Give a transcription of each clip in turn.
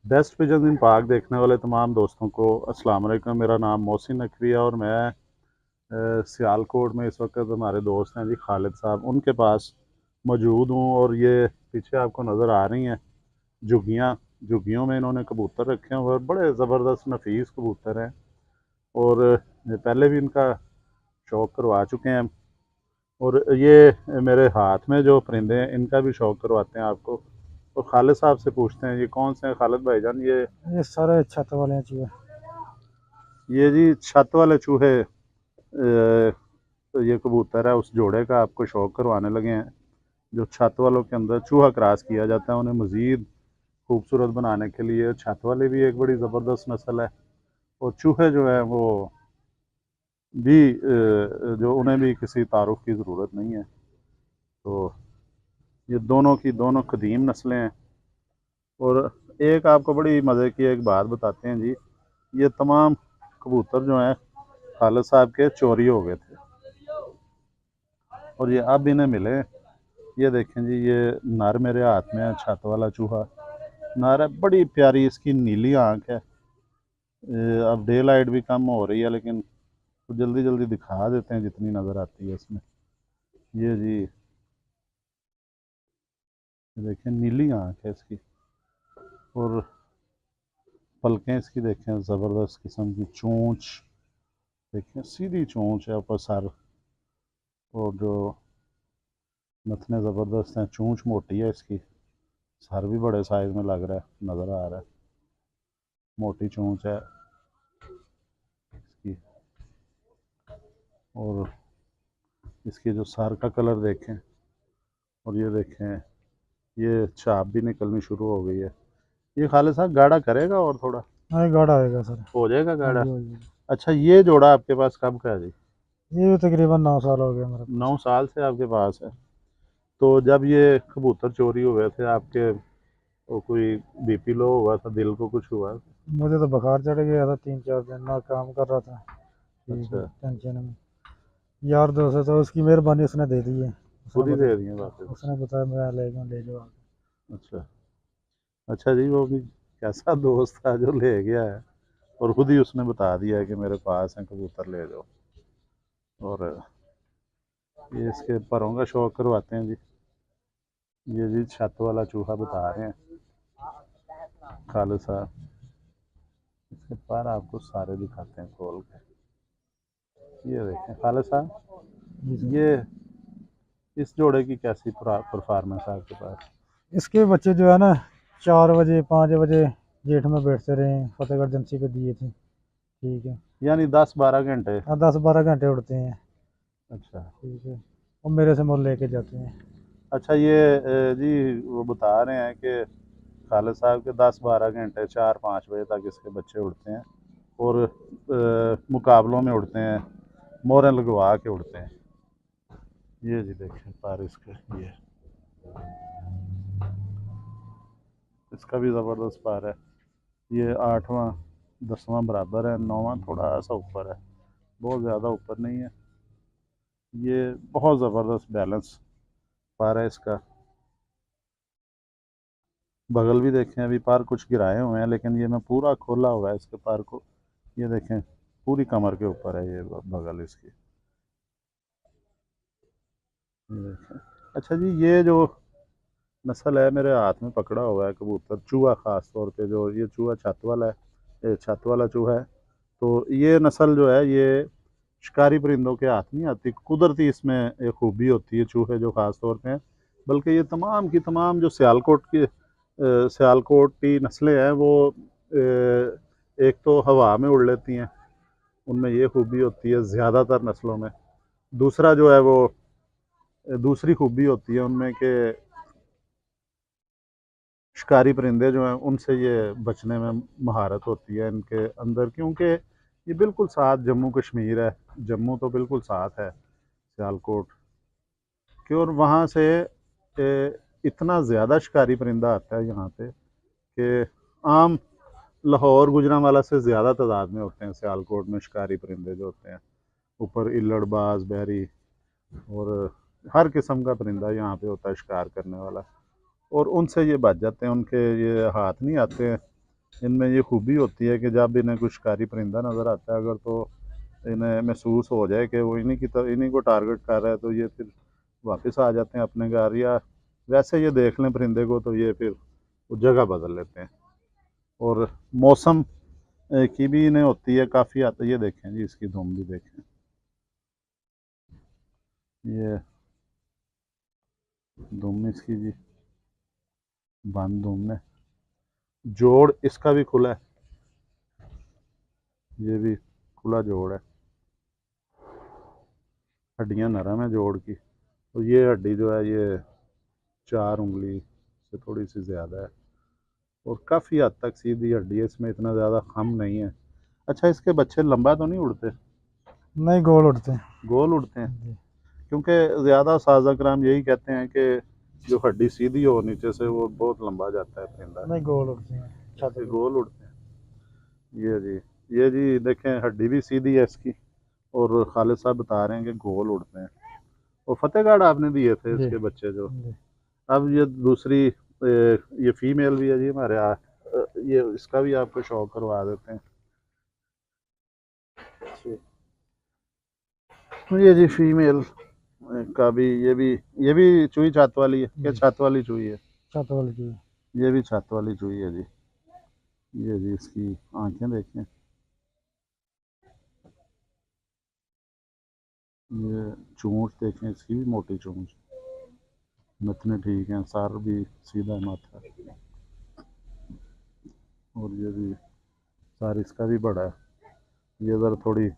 Best pigeon इन park देखने वाले तमाम दोस्तों को अस्सलाम वालेकुम। मेरा नाम मोहसिन नकवी है और मैं सियालकोट में इस वक्त हमारे दोस्त हैं जी खालिद साहब, उनके पास मौजूद हूँ। और ये पीछे आपको नज़र आ रही हैं झुग्गियाँ। झुग्गियों में इन्होंने कबूतर रखे हुए और बड़े ज़बरदस्त नफीस कबूतर हैं। और पहले भी इनका शौक़ करवा चुके हैं। और ये मेरे हाथ में जो परिंदे हैं इनका भी शौक़ करवाते हैं आपको। तो खालिद साहब से पूछते हैं ये कौन से हैं खालिद भाईजान? ये सारे छत वाले हैं चूहे। ये जी छत वाले चूहे, तो ये कबूतर है उस जोड़े का आपको शौक़ करवाने लगे हैं। जो छत वालों के अंदर चूहा क्रॉस किया जाता है उन्हें मज़ीद खूबसूरत बनाने के लिए। छत वाले भी एक बड़ी ज़बरदस्त नस्ल है और चूहे जो है वो भी जो उन्हें भी किसी तारुफ की ज़रूरत नहीं है। तो ये दोनों की दोनों कदीम नस्लें हैं। और एक आपको बड़ी मज़े की एक बात बताते हैं जी, ये तमाम कबूतर जो हैं खालिद साहब के चोरी हो गए थे और ये अब इन्हें मिले। ये देखें जी, ये नर मेरे हाथ में है, छत वाला चूहा नर है। बड़ी प्यारी इसकी नीली आंख है। अब डे लाइट भी कम हो रही है लेकिन तो जल्दी जल्दी दिखा देते हैं जितनी नज़र आती है इसमें। ये जी, ये देखें नीली आंख है इसकी और पलकें इसकी देखें, ज़बरदस्त किस्म की चोंच देखें, सीधी चोंच है ऊपर सर। और जो नथने ज़बरदस्त हैं, चोंच मोटी है इसकी, सर भी बड़े साइज़ में लग रहा है, नज़र आ रहा है, मोटी चोंच है इसकी। और इसके जो सर का कलर देखें और ये देखें, ये छाप भी निकलनी शुरू हो गई है। ये खालिद साहब गाढ़ा करेगा और थोड़ा हाँ, ये गाढ़ा आएगा सर। हो जाएगा हाँ गाढ़ा। जी, हाँ जी। अच्छा, ये जोड़ा आपके पास कब का है जी? ये भी तकरीबन 9 साल हो गए मेरे पास। 9 साल से आपके पास है। तो जब ये कबूतर चोरी हुए थे आपके, वो कोई बीपी लो हुआ था, दिल को कुछ हुआ? मुझे तो बुखार चढ़ गया था, 3-4 दिन ना काम कर रहा था। ठीक है, अच्छा, टेंशन में। यार दोस्त है तो उसकी मेहरबानी, उसने दे दी है। खुद ही दे दिए वापस? उसने बताया मैं ले जाऊँ, ले जाओ आके। अच्छा। अच्छा जी, वो भी कैसा दोस्त था जो ले गया है और खुद ही उसने बता दिया है कि मेरे पास है कबूतर ले जाओ। और ये इसके परों का शौक करवाते हैं जी। ये जी छत वाला चूहा बता रहे हैं खालिद साहब। इसके पर आपको सारे दिखाते हैं खोल के। ये देखें खालिद साहब, जी सर। ये इस जोड़े की कैसी परफॉर्मेंस है आपके पास? इसके बच्चे जो है ना, 4 बजे 5 बजे जेठ में बैठते रहे हैं, फतेहगढ़ एजेंसी पे दिए थे। ठीक है। यानी 10-12 घंटे? हाँ, 10-12 घंटे उड़ते हैं। अच्छा। ठीक है। और मेरे से मोल लेके जाते हैं। अच्छा, ये जी वो बता रहे हैं कि खालिद साहब के 10-12 घंटे 4-5 बजे तक इसके बच्चे उड़ते हैं और मुकाबलों में उड़ते हैं, मोहरें लगवा के उड़ते हैं। ये जी देखें पर इसके, ये इसका भी ज़बरदस्त पार है। ये 8वां 10वां बराबर है, 9वां थोड़ा सा ऊपर है, बहुत ज़्यादा ऊपर नहीं है। ये बहुत ज़बरदस्त बैलेंस पार है इसका। बगल भी देखें, अभी पार कुछ गिराए हुए हैं लेकिन ये मैं पूरा खोला हुआ है इसके पार को। ये देखें, पूरी कमर के ऊपर है ये बगल इसकी। ये देखें। अच्छा जी, ये जो नस्ल है मेरे हाथ में पकड़ा हुआ है कबूतर चूहा, ख़ास तौर पे जो ये चूहा छत वाला है, ये छत वाला चूहा है। तो ये नस्ल जो है ये शिकारी परिंदों के हाथ नहीं आती, कुदरती इसमें एक खूबी होती है चूहे जो ख़ास तौर पे हैं। बल्कि ये तमाम की तमाम जो सियालकोटी नस्लें हैं वो एक तो हवा में उड़ लेती हैं, उनमें ये खूबी होती है ज़्यादातर नस्लों में। दूसरा जो है वो दूसरी खूबी होती है उनमें कि शिकारी परिंदे जो हैं उनसे ये बचने में महारत होती है इनके अंदर, क्योंकि ये बिल्कुल साथ जम्मू कश्मीर है, जम्मू तो बिल्कुल साथ है सियालकोट के। और वहाँ से इतना ज़्यादा शिकारी परिंदा आता है यहाँ पे कि आम लाहौर गुजरांवाला से ज़्यादा तादाद में होते हैं सियालकोट में शिकारी परिंदे जो होते हैं। ऊपर इल्लड़बाज, बहरी और हर किस्म का परिंदा यहाँ पे होता है शिकार करने वाला। और उनसे ये बच जाते हैं, उनके ये हाथ नहीं आते हैं। इनमें ये खूबी होती है कि जब इन्हें कुछ शिकारी परिंदा नज़र आता है अगर, तो इन्हें महसूस हो जाए कि वो इन्हीं को टारगेट कर रहा है, तो ये फिर वापस आ जाते हैं अपने घर, या वैसे ये देख लें परिंदे को तो ये फिर वो जगह बदल लेते हैं। और मौसम की भी इन्हें होती है काफ़ी आता है। ये देखें जी, इसकी धुम भी देखें, ये धुम इसकी जी, बंद धुम में जोड़ इसका भी खुला है, ये भी खुला जोड़ है, हड्डियां नरम है जोड़ की। तो ये हड्डी जो है ये 4 उंगली से थोड़ी सी ज़्यादा है और काफ़ी हद तक सीधी हड्डी है, इसमें इतना ज़्यादा खम नहीं है। अच्छा, इसके बच्चे लंबा तो नहीं उड़ते? नहीं, गोल उड़ते हैं गोल उड़ते हैं, जी। क्योंकि ज़्यादा साजा कराम यही कहते हैं कि जो हड्डी सीधी हो नीचे से वो बहुत लंबा जाता है परिंदा। नहीं, गोल उड़ते हैं छत इसके पे। गोल उड़ते हैं। ये जी देखें, हड्डी भी सीधी है इसकी, और खालिद साहब बता रहे हैं कि गोल उड़ते हैं। और फतेहगढ़ आपने दिए थे जी इसके बच्चे जो। जी। अब ये दूसरी ये फीमेल भी है जी हमारे यहाँ, ये इसका भी आपको शौक करवा देते हैं। तो ये जी फीमेल का भी, ये भी चूही छत वाली है, क्या जी, छत वाली चूही है? छत वाली की। ये भी छत वाली चूही है जी। ये जी इसकी आंखें देखें, ये चोंच देखें, इसकी भी मोटी चोंच, नथने ठीक हैं, सर भी सीधा माथा, और ये भी सर इसका भी बड़ा है। ये ज़रा थोड़ी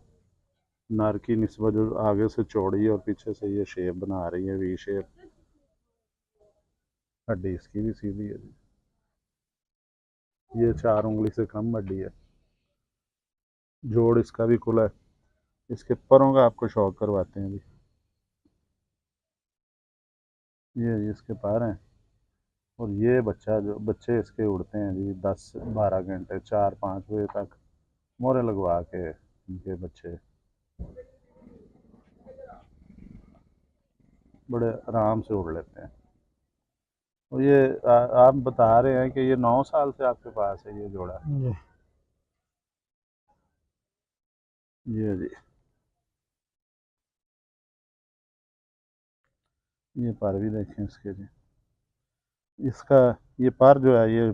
नर की निस्बत जो आगे से चौड़ी है और पीछे से ये शेप बना रही है, वी शेप। हड्डी इसकी भी सीधी है जी, ये 4 उंगली से कम हड्डी है, जोड़ इसका भी खुला है। इसके परों का आपको शौक करवाते हैं जी, ये इसके पैर हैं। और ये बच्चे इसके उड़ते हैं जी 10-12 घंटे, 4-5 बजे तक मोहरे लगवा के इनके बच्चे बड़े आराम से उड़ लेते हैं। और ये आप बता रहे हैं कि ये 9 साल से आपके पास है ये जोड़ा? जी ये जी, ये पर भी देखें इसके जी, इसका ये पर जो है ये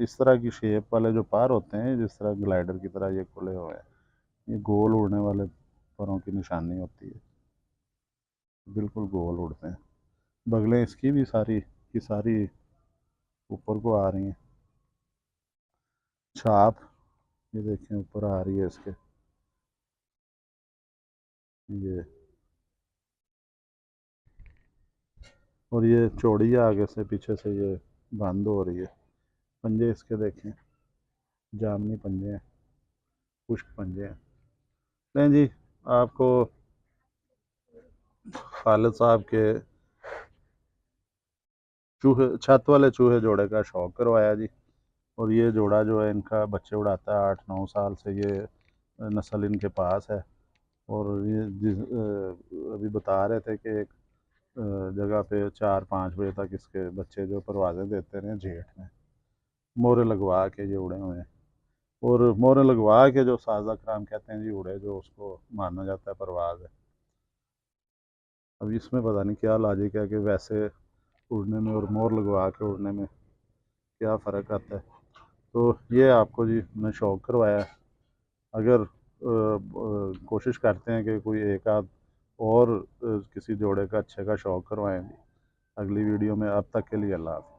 इस तरह की शेप वाले जो पर होते हैं, जिस तरह ग्लाइडर की तरह ये खुले हुए हैं, ये गोल उड़ने वाले परों की निशानी होती है, बिल्कुल गोल उड़ते हैं। बगलें इसकी भी सारी की सारी ऊपर को आ रही हैं, छाप ये देखें ऊपर आ रही है इसके, ये। और ये चौड़ी है आगे से, पीछे से ये बंद हो रही है। पंजे इसके देखें, जामनी पंजे हैं, खुश्क पंजे हैं। नहीं जी, आपको खालिद साहब के चूहे, छत वाले चूहे जोड़े का शौक करवाया जी। और ये जोड़ा जो है इनका बच्चे उड़ाता है 8-9 साल से, ये नस्ल इनके पास है। और ये अभी बता रहे थे कि एक जगह पे 4-5 बजे तक इसके बच्चे जो परवाज़ें देते रहे जेठ में, मोहरे लगवा के ये उड़े हुए हैं। और मोहरे लगवा के जो साजा कराम कहते हैं जी उड़े, जो उसको माना जाता है परवाज़ है। अब इसमें पता नहीं क्या लॉजिक है कि वैसे उड़ने में और मोहर लगवा के उड़ने में क्या फ़र्क आता है। तो ये आपको जी मैं शौक करवाया है। अगर कोशिश करते हैं कि कोई एक आध और किसी जोड़े का अच्छे का शौक करवाएं जी अगली वीडियो में। अब तक के लिए अल्लाह हाफ़िज़।